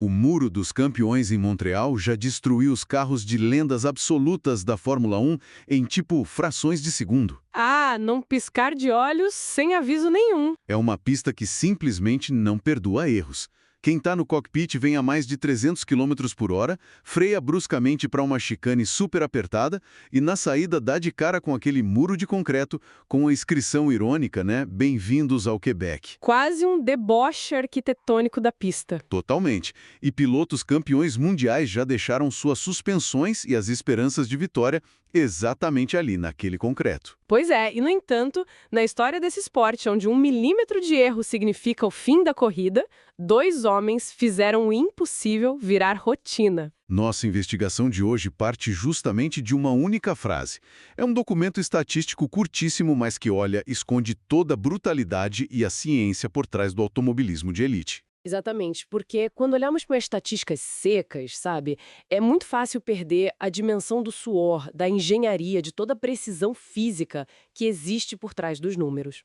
O Muro dos Campeões em Montreal já destruiu os carros de lendas absolutas da Fórmula 1 em tipo frações de segundo. Ah, não piscar de olhos sem aviso nenhum. É uma pista que simplesmente não perdoa erros. Quem está no cockpit vem a mais de 300 km por hora, freia bruscamente para uma chicane super apertada e na saída dá de cara com aquele muro de concreto com a inscrição irônica, né? Bem-vindos ao Quebec. Quase um deboche arquitetônico da pista. Totalmente. E pilotos campeões mundiais já deixaram suas suspensões e as esperanças de vitória exatamente ali, naquele concreto. Pois é, e no entanto, na história desse esporte, onde 1 milímetro de erro significa o fim da corrida, 2 homens fizeram o impossível virar rotina. Nossa investigação de hoje parte justamente de uma única frase. É um documento estatístico curtíssimo, mas que, olha, esconde toda a brutalidade e a ciência por trás do automobilismo de elite. Exatamente, porque quando olhamos para estatísticas secas, sabe, é muito fácil perder a dimensão do suor, da engenharia, de toda a precisão física que existe por trás dos números.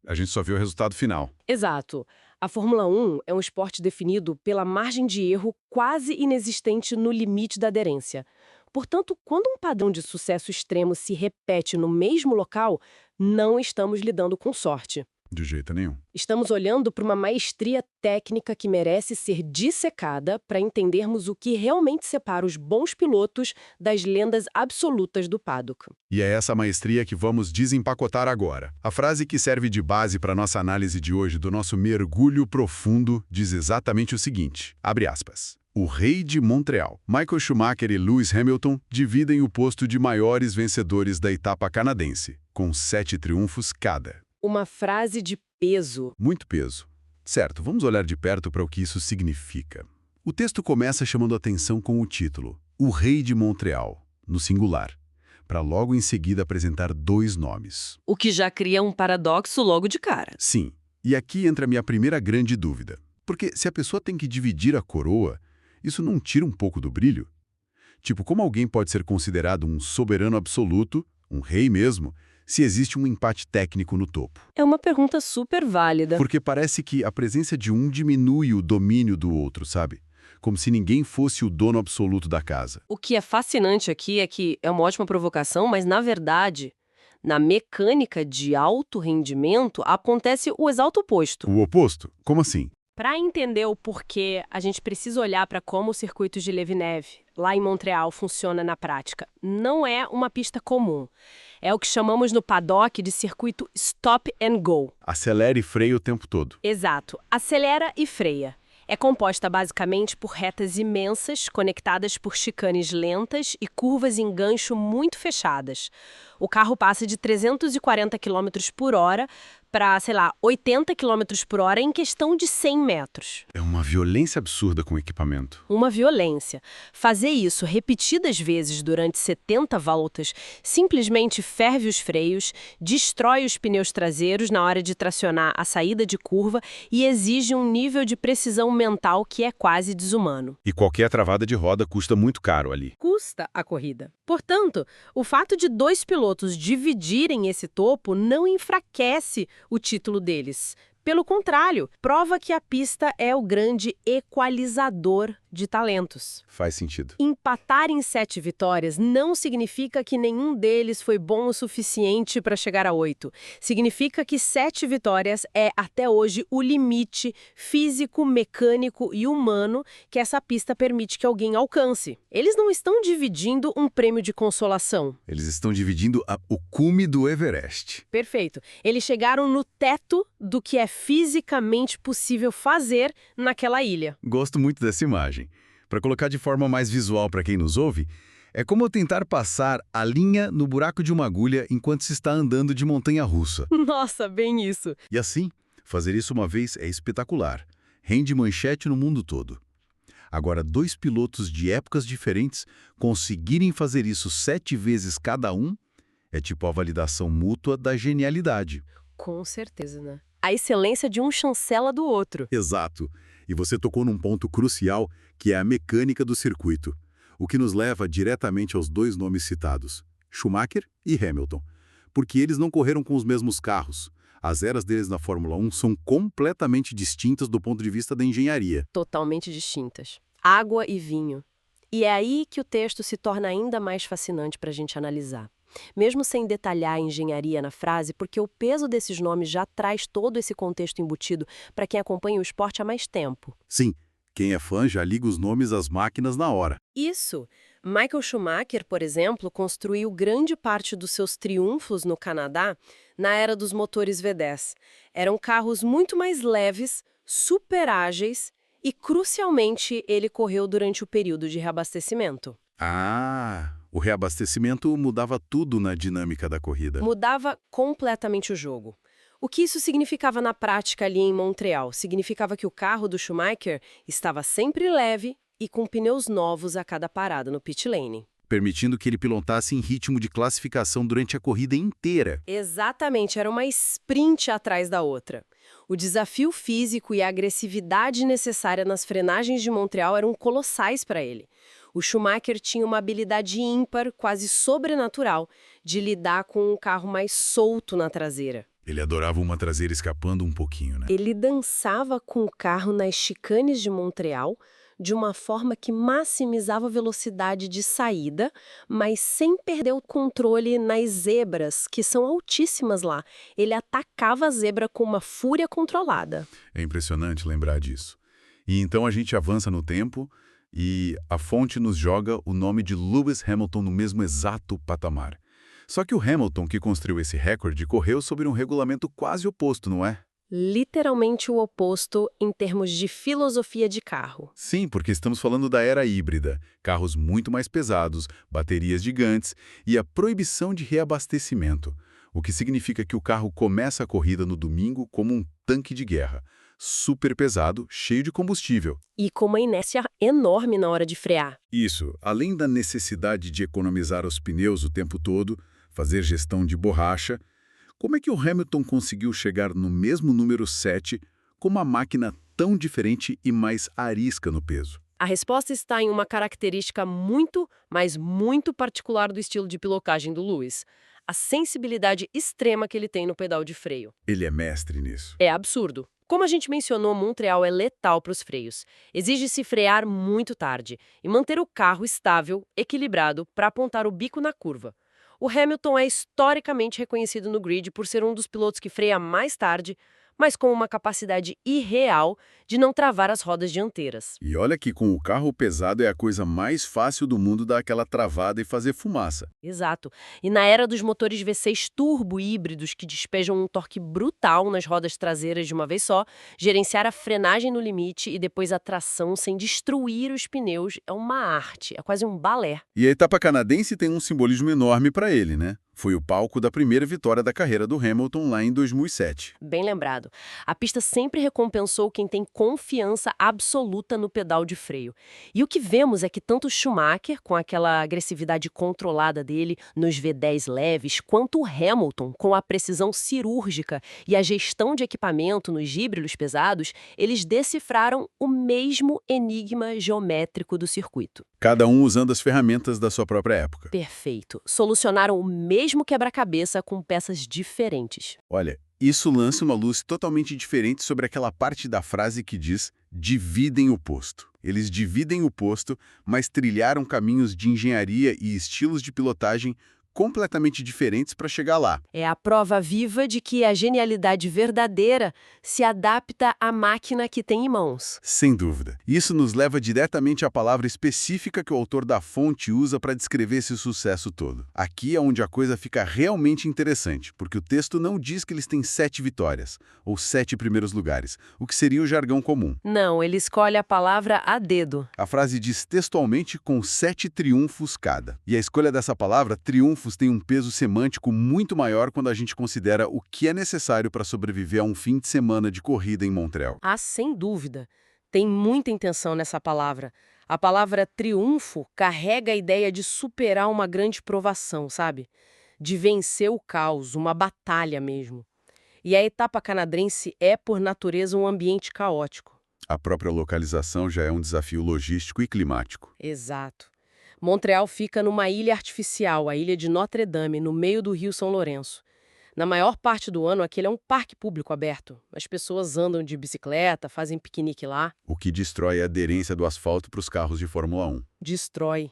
A gente só vê o resultado final. Exato. A Fórmula 1 é um esporte definido pela margem de erro quase inexistente no limite da aderência. Portanto, quando um padrão de sucesso extremo se repete no mesmo local, não estamos lidando com sorte. De jeito nenhum. Estamos olhando para uma maestria técnica que merece ser dissecada para entendermos o que realmente separa os bons pilotos das lendas absolutas do paddock. E é essa maestria que vamos desempacotar agora. A frase que serve de base para nossa análise de hoje, do nosso mergulho profundo, diz exatamente o seguinte, abre aspas. O rei de Montreal, Michael Schumacher e Lewis Hamilton dividem o posto de maiores vencedores da etapa canadense, com 7 triunfos cada. Uma frase de peso. Muito peso. Certo, vamos olhar de perto para o que isso significa. O texto começa chamando atenção com o título, O Rei de Montreal, no singular, para logo em seguida apresentar 2 nomes. O que já cria um paradoxo logo de cara. Sim, e aqui entra a minha primeira grande dúvida. Porque se a pessoa tem que dividir a coroa, isso não tira um pouco do brilho? Tipo, como alguém pode ser considerado um soberano absoluto, um rei mesmo, se existe um empate técnico no topo? É uma pergunta super válida. Porque parece que a presença de um diminui o domínio do outro, sabe? Como se ninguém fosse o dono absoluto da casa. O que é fascinante aqui é que é uma ótima provocação, mas na verdade, na mecânica de alto rendimento, acontece o exato oposto. O oposto? Como assim? Para entender o porquê, a gente precisa olhar para como o circuito de Villeneuve, lá em Montreal, funciona na prática. Não é uma pista comum. É o que chamamos no paddock de circuito stop and go. Acelera e freia o tempo todo. Exato. Acelera e freia. É composta basicamente por retas imensas, conectadas por chicanes lentas e curvas em gancho muito fechadas. O carro passa de 340 km por hora para, 80 km por hora em questão de 100 metros. É uma violência absurda com o equipamento. Uma violência. Fazer isso repetidas vezes durante 70 voltas simplesmente ferve os freios, destrói os pneus traseiros na hora de tracionar a saída de curva e exige um nível de precisão mental que é quase desumano. E qualquer travada de roda custa muito caro ali. Custa a corrida. Portanto, o fato de 2 pilotos dividirem esse topo não enfraquece o título deles. Pelo contrário, prova que a pista é o grande equalizador de talentos. Faz sentido. Empatar em 7 vitórias não significa que nenhum deles foi bom o suficiente para chegar a 8. Significa que 7 vitórias é, até hoje, o limite físico, mecânico e humano que essa pista permite que alguém alcance. Eles não estão dividindo um prêmio de consolação. Eles estão dividindo o cume do Everest. Perfeito. Eles chegaram no teto do que é fisicamente possível fazer naquela ilha. Gosto muito dessa imagem. Para colocar de forma mais visual para quem nos ouve, é como eu tentar passar a linha no buraco de uma agulha enquanto se está andando de montanha-russa. Nossa, bem isso. E assim, fazer isso uma vez é espetacular. Rende manchete no mundo todo. Agora, 2 pilotos de épocas diferentes conseguirem fazer isso 7 vezes cada um é tipo a validação mútua da genialidade. Com certeza, né? A excelência de um chancela do outro. Exato. E você tocou num ponto crucial, que é a mecânica do circuito, o que nos leva diretamente aos 2 nomes citados, Schumacher e Hamilton, porque eles não correram com os mesmos carros. As eras deles na Fórmula 1 são completamente distintas do ponto de vista da engenharia. Totalmente distintas. Água e vinho. E é aí que o texto se torna ainda mais fascinante para a gente analisar. Mesmo sem detalhar a engenharia na frase, porque o peso desses nomes já traz todo esse contexto embutido para quem acompanha o esporte há mais tempo. Sim, quem é fã já liga os nomes às máquinas na hora. Isso! Michael Schumacher, por exemplo, construiu grande parte dos seus triunfos no Canadá na era dos motores V10. Eram carros muito mais leves, super ágeis e, crucialmente, ele correu durante o período de reabastecimento. Ah, o reabastecimento mudava tudo na dinâmica da corrida. Mudava completamente o jogo. O que isso significava na prática ali em Montreal? Significava que o carro do Schumacher estava sempre leve e com pneus novos a cada parada no pit lane. Permitindo que ele pilotasse em ritmo de classificação durante a corrida inteira. Exatamente, era uma sprint atrás da outra. O desafio físico e a agressividade necessária nas frenagens de Montreal eram colossais para ele. O Schumacher tinha uma habilidade ímpar, quase sobrenatural, de lidar com um carro mais solto na traseira. Ele adorava uma traseira escapando um pouquinho, né? Ele dançava com o carro nas chicanes de Montreal de uma forma que maximizava a velocidade de saída, mas sem perder o controle nas zebras, que são altíssimas lá. Ele atacava a zebra com uma fúria controlada. É impressionante lembrar disso. E então a gente avança no tempo e a fonte nos joga o nome de Lewis Hamilton no mesmo exato patamar. Só que o Hamilton que construiu esse recorde correu sobre um regulamento quase oposto, não é? Literalmente o oposto em termos de filosofia de carro. Sim, porque estamos falando da era híbrida, carros muito mais pesados, baterias gigantes e a proibição de reabastecimento, o que significa que o carro começa a corrida no domingo como um tanque de guerra, super pesado, cheio de combustível. E com uma inércia enorme na hora de frear. Isso, além da necessidade de economizar os pneus o tempo todo, fazer gestão de borracha. Como é que o Hamilton conseguiu chegar no mesmo número 7 com uma máquina tão diferente e mais arisca no peso? A resposta está em uma característica muito, mas muito particular do estilo de pilotagem do Lewis. A sensibilidade extrema que ele tem no pedal de freio. Ele é mestre nisso. É absurdo. Como a gente mencionou, Montreal é letal para os freios. Exige-se frear muito tarde e manter o carro estável, equilibrado, para apontar o bico na curva. O Hamilton é historicamente reconhecido no grid por ser um dos pilotos que freia mais tarde, mas com uma capacidade irreal de não travar as rodas dianteiras. E olha que com o carro pesado é a coisa mais fácil do mundo dar aquela travada e fazer fumaça. Exato. E na era dos motores V6 turbo híbridos que despejam um torque brutal nas rodas traseiras de uma vez só, gerenciar a frenagem no limite e depois a tração sem destruir os pneus é uma arte, é quase um balé. E a etapa canadense tem um simbolismo enorme para ele, né? Foi o palco da primeira vitória da carreira do Hamilton lá em 2007. Bem lembrado. A pista sempre recompensou quem tem confiança absoluta no pedal de freio. E o que vemos é que tanto Schumacher, com aquela agressividade controlada dele nos V10 leves, quanto o Hamilton, com a precisão cirúrgica e a gestão de equipamento nos híbridos pesados, eles decifraram o mesmo enigma geométrico do circuito. Cada um usando as ferramentas da sua própria época. Perfeito. Solucionaram o mesmo quebra-cabeça com peças diferentes. Olha, isso lança uma luz totalmente diferente sobre aquela parte da frase que diz dividem o posto. Eles dividem o posto, mas trilharam caminhos de engenharia e estilos de pilotagem completamente diferentes para chegar lá. É a prova viva de que a genialidade verdadeira se adapta à máquina que tem em mãos. Sem dúvida. Isso nos leva diretamente à palavra específica que o autor da fonte usa para descrever esse sucesso todo. Aqui é onde a coisa fica realmente interessante, porque o texto não diz que eles têm 7 vitórias, ou 7 primeiros lugares, o que seria o jargão comum. Não, ele escolhe a palavra a dedo. A frase diz textualmente com 7 triunfos cada. E a escolha dessa palavra, triunfos, tem um peso semântico muito maior quando a gente considera o que é necessário para sobreviver a um fim de semana de corrida em Montreal. Ah, sem dúvida. Tem muita intenção nessa palavra. A palavra triunfo carrega a ideia de superar uma grande provação, sabe? De vencer o caos, uma batalha mesmo. E a etapa canadense é, por natureza, um ambiente caótico. A própria localização já é um desafio logístico e climático. Exato. Montreal fica numa ilha artificial, a ilha de Notre Dame, no meio do Rio São Lourenço. Na maior parte do ano, aquele é um parque público aberto. As pessoas andam de bicicleta, fazem piquenique lá. O que destrói a aderência do asfalto para os carros de Fórmula 1. Destrói.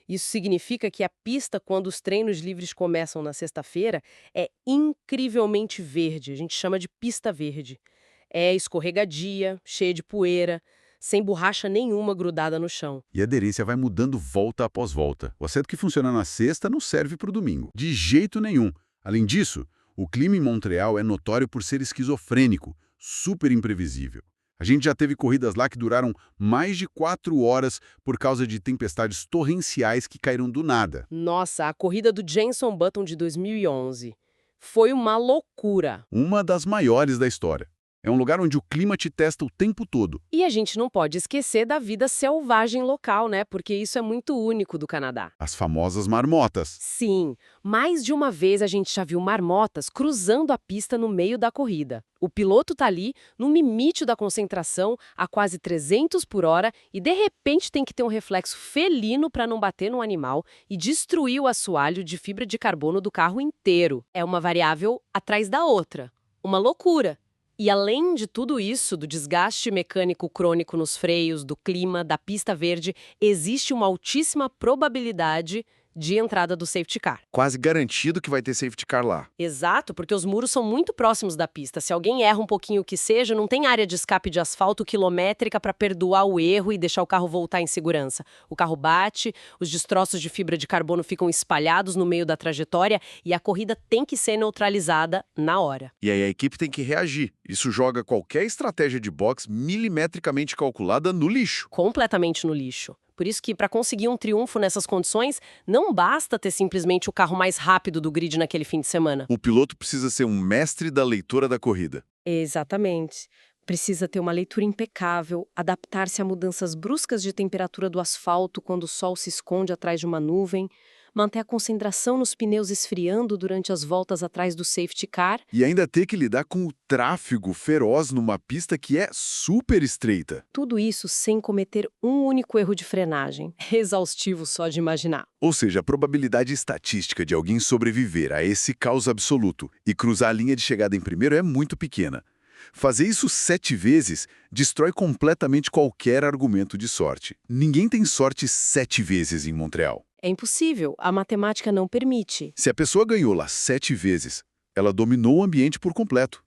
Isso significa que a pista, quando os treinos livres começam na sexta-feira, é incrivelmente verde. A gente chama de pista verde. É escorregadia, cheia de poeira, sem borracha nenhuma grudada no chão. E a aderência vai mudando volta após volta. O assento que funciona na sexta não serve para o domingo. De jeito nenhum. Além disso, o clima em Montreal é notório por ser esquizofrênico, super imprevisível. A gente já teve corridas lá que duraram mais de 4 horas por causa de tempestades torrenciais que caíram do nada. Nossa, a corrida do Jenson Button de 2011 foi uma loucura. Uma das maiores da história. É um lugar onde o clima te testa o tempo todo. E a gente não pode esquecer da vida selvagem local, né? Porque isso é muito único do Canadá. As famosas marmotas. Sim, mais de uma vez a gente já viu marmotas cruzando a pista no meio da corrida. O piloto tá ali, no limite da concentração, a quase 300 por hora, e de repente tem que ter um reflexo felino para não bater no animal e destruir o assoalho de fibra de carbono do carro inteiro. É uma variável atrás da outra. Uma loucura. E além de tudo isso, do desgaste mecânico crônico nos freios, do clima, da pista verde, existe uma altíssima probabilidade de entrada do safety car. Quase garantido que vai ter safety car lá. Exato, porque os muros são muito próximos da pista. Se alguém erra um pouquinho o que seja, não tem área de escape de asfalto quilométrica para perdoar o erro e deixar o carro voltar em segurança. O carro bate, os destroços de fibra de carbono ficam espalhados no meio da trajetória e a corrida tem que ser neutralizada na hora. E aí a equipe tem que reagir. Isso joga qualquer estratégia de boxe milimetricamente calculada no lixo. Completamente no lixo. Por isso que, para conseguir um triunfo nessas condições, não basta ter simplesmente o carro mais rápido do grid naquele fim de semana. O piloto precisa ser um mestre da leitura da corrida. Exatamente. Precisa ter uma leitura impecável, adaptar-se a mudanças bruscas de temperatura do asfalto quando o sol se esconde atrás de uma nuvem, manter a concentração nos pneus esfriando durante as voltas atrás do safety car. E ainda ter que lidar com o tráfego feroz numa pista que é super estreita. Tudo isso sem cometer um único erro de frenagem. Exaustivo só de imaginar. Ou seja, a probabilidade estatística de alguém sobreviver a esse caos absoluto e cruzar a linha de chegada em primeiro é muito pequena. Fazer isso 7 vezes destrói completamente qualquer argumento de sorte. Ninguém tem sorte 7 vezes em Montreal. É impossível, a matemática não permite. Se a pessoa ganhou lá 7 vezes, ela dominou o ambiente por completo.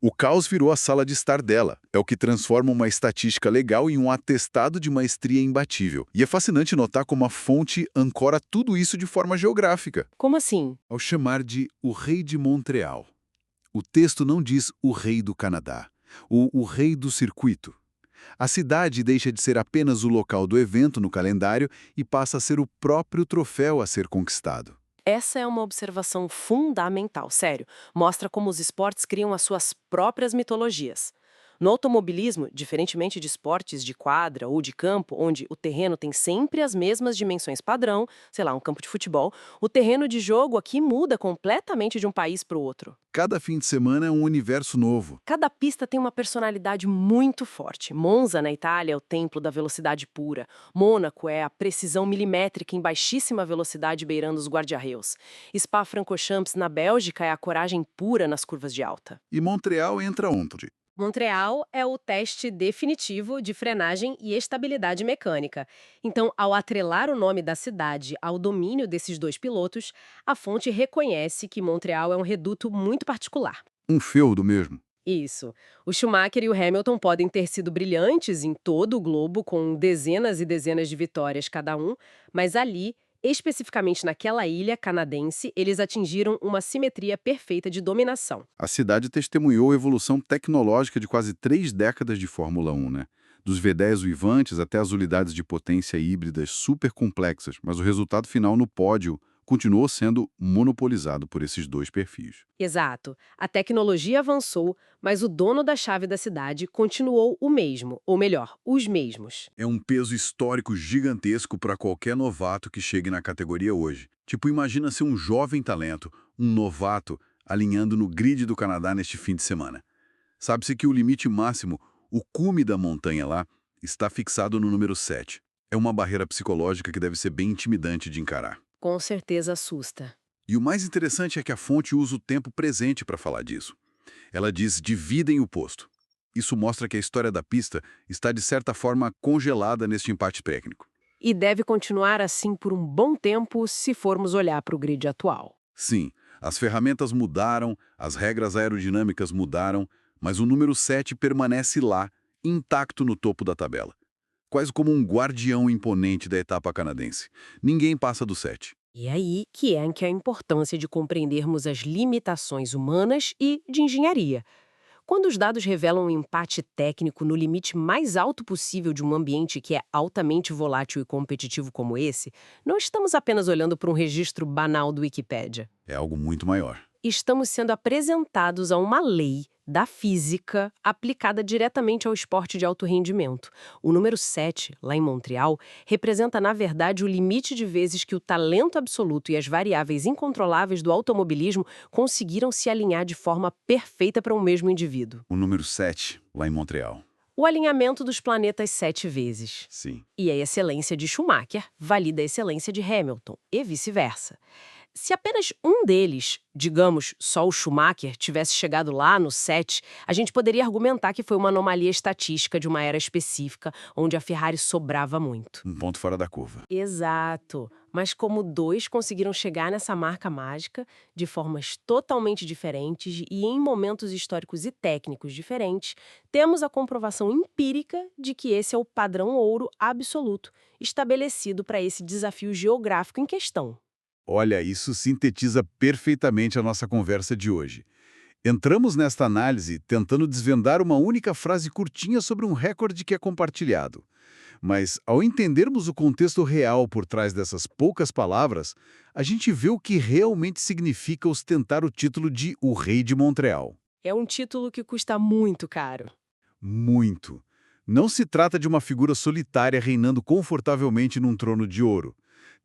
O caos virou a sala de estar dela. É o que transforma uma estatística legal em um atestado de maestria imbatível. E é fascinante notar como a fonte ancora tudo isso de forma geográfica. Como assim? Ao chamar de o Rei de Montreal, o texto não diz o Rei do Canadá, o Rei do Circuito. A cidade deixa de ser apenas o local do evento no calendário e passa a ser o próprio troféu a ser conquistado. Essa é uma observação fundamental, sério. Mostra como os esportes criam as suas próprias mitologias. No automobilismo, diferentemente de esportes de quadra ou de campo, onde o terreno tem sempre as mesmas dimensões padrão, sei lá, um campo de futebol, o terreno de jogo aqui muda completamente de um país para o outro. Cada fim de semana é um universo novo. Cada pista tem uma personalidade muito forte. Monza, na Itália, é o templo da velocidade pura. Mônaco é a precisão milimétrica em baixíssima velocidade beirando os guarda-reus. Spa-Francorchamps, na Bélgica, é a coragem pura nas curvas de alta. E Montreal entra onde? Montreal é o teste definitivo de frenagem e estabilidade mecânica. Então, ao atrelar o nome da cidade ao domínio desses dois pilotos, a fonte reconhece que Montreal é um reduto muito particular. Um feudo mesmo. Isso. O Schumacher e o Hamilton podem ter sido brilhantes em todo o globo, com dezenas e dezenas de vitórias cada um, mas ali, especificamente naquela ilha canadense, eles atingiram uma simetria perfeita de dominação. A cidade testemunhou a evolução tecnológica de quase 3 décadas de Fórmula 1, né? Dos V10 uivantes até as unidades de potência híbridas super complexas, mas o resultado final no pódio continuou sendo monopolizado por esses dois perfis. Exato. A tecnologia avançou, mas o dono da chave da cidade continuou o mesmo, ou melhor, os mesmos. É um peso histórico gigantesco para qualquer novato que chegue na categoria hoje. Tipo, imagina ser um jovem talento, um novato, alinhando no grid do Canadá neste fim de semana. Sabe-se que o limite máximo, o cume da montanha lá, está fixado no número 7. É uma barreira psicológica que deve ser bem intimidante de encarar. Com certeza assusta. E o mais interessante é que a fonte usa o tempo presente para falar disso. Ela diz dividem o posto. Isso mostra que a história da pista está, de certa forma, congelada neste empate técnico. E deve continuar assim por um bom tempo se formos olhar para o grid atual. Sim, as ferramentas mudaram, as regras aerodinâmicas mudaram, mas o número 7 permanece lá, intacto no topo da tabela. Quase como um guardião imponente da etapa canadense. Ninguém passa do 7. E aí que é a importância de compreendermos as limitações humanas e de engenharia. Quando os dados revelam um empate técnico no limite mais alto possível de um ambiente que é altamente volátil e competitivo como esse, não estamos apenas olhando para um registro banal do Wikipédia. É algo muito maior. Estamos sendo apresentados a uma lei da física aplicada diretamente ao esporte de alto rendimento. O número 7, lá em Montreal, representa, na verdade, o limite de vezes que o talento absoluto e as variáveis incontroláveis do automobilismo conseguiram se alinhar de forma perfeita para um mesmo indivíduo. O número 7, lá em Montreal. O alinhamento dos planetas 7 vezes. Sim. E a excelência de Schumacher valida a excelência de Hamilton, e vice-versa. Se apenas um deles, digamos, só o Schumacher, tivesse chegado lá no 7, a gente poderia argumentar que foi uma anomalia estatística de uma era específica, onde a Ferrari sobrava muito. Um ponto fora da curva. Exato. Mas como dois conseguiram chegar nessa marca mágica de formas totalmente diferentes e em momentos históricos e técnicos diferentes, temos a comprovação empírica de que esse é o padrão ouro absoluto estabelecido para esse desafio geográfico em questão. Olha, isso sintetiza perfeitamente a nossa conversa de hoje. Entramos nesta análise tentando desvendar uma única frase curtinha sobre um recorde que é compartilhado. Mas, ao entendermos o contexto real por trás dessas poucas palavras, a gente vê o que realmente significa ostentar o título de O Rei de Montreal. É um título que custa muito caro. Muito. Não se trata de uma figura solitária reinando confortavelmente num trono de ouro.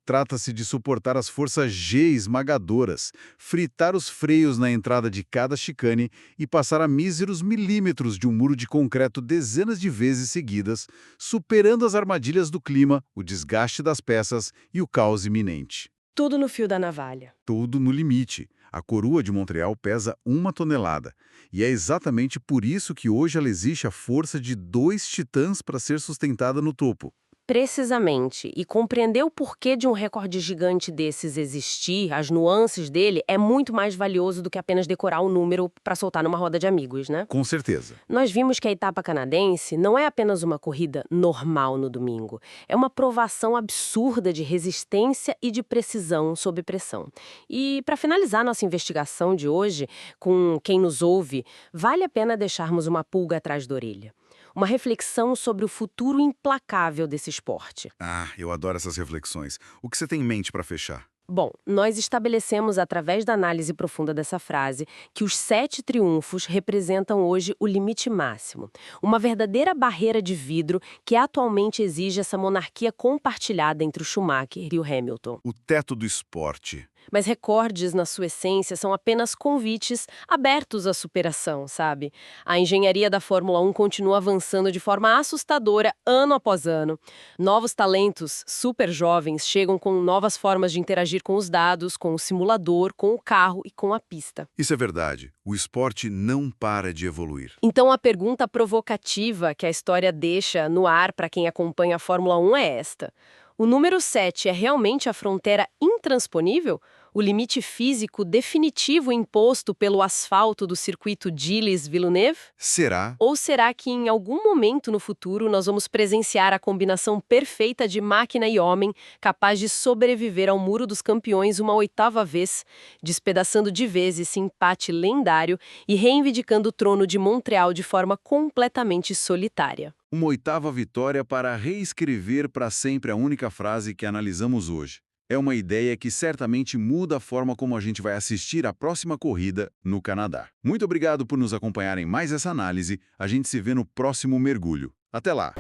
Trata-se de suportar as forças G esmagadoras, fritar os freios na entrada de cada chicane e passar a míseros milímetros de um muro de concreto dezenas de vezes seguidas, superando as armadilhas do clima, o desgaste das peças e o caos iminente. Tudo no fio da navalha. Tudo no limite. A coroa de Montreal pesa 1 tonelada. E é exatamente por isso que hoje ela exige a força de 2 titãs para ser sustentada no topo. Precisamente. E compreender o porquê de um recorde gigante desses existir, as nuances dele, é muito mais valioso do que apenas decorar um número para soltar numa roda de amigos, né? Com certeza. Nós vimos que a etapa canadense não é apenas uma corrida normal no domingo. É uma provação absurda de resistência e de precisão sob pressão. E para finalizar nossa investigação de hoje, com quem nos ouve, vale a pena deixarmos uma pulga atrás da orelha. Uma reflexão sobre o futuro implacável desse esporte. Ah, eu adoro essas reflexões. O que você tem em mente para fechar? Bom, nós estabelecemos através da análise profunda dessa frase que os 7 triunfos representam hoje o limite máximo. Uma verdadeira barreira de vidro que atualmente exige essa monarquia compartilhada entre o Schumacher e o Hamilton. O teto do esporte. Mas recordes, na sua essência, são apenas convites abertos à superação, sabe? A engenharia da Fórmula 1 continua avançando de forma assustadora ano após ano. Novos talentos, super jovens, chegam com novas formas de interagir com os dados, com o simulador, com o carro e com a pista. Isso é verdade. O esporte não para de evoluir. Então a pergunta provocativa que a história deixa no ar para quem acompanha a Fórmula 1 é esta. O número 7 é realmente a fronteira intransponível? O limite físico definitivo imposto pelo asfalto do circuito Gilles-Villeneuve? Será? Ou será que em algum momento no futuro nós vamos presenciar a combinação perfeita de máquina e homem capaz de sobreviver ao Muro dos Campeões uma 8ª vez, despedaçando de vez esse empate lendário e reivindicando o trono de Montreal de forma completamente solitária? Uma 8ª vitória para reescrever para sempre a única frase que analisamos hoje. É uma ideia que certamente muda a forma como a gente vai assistir a próxima corrida no Canadá. Muito obrigado por nos acompanhar em mais essa análise. A gente se vê no próximo mergulho. Até lá!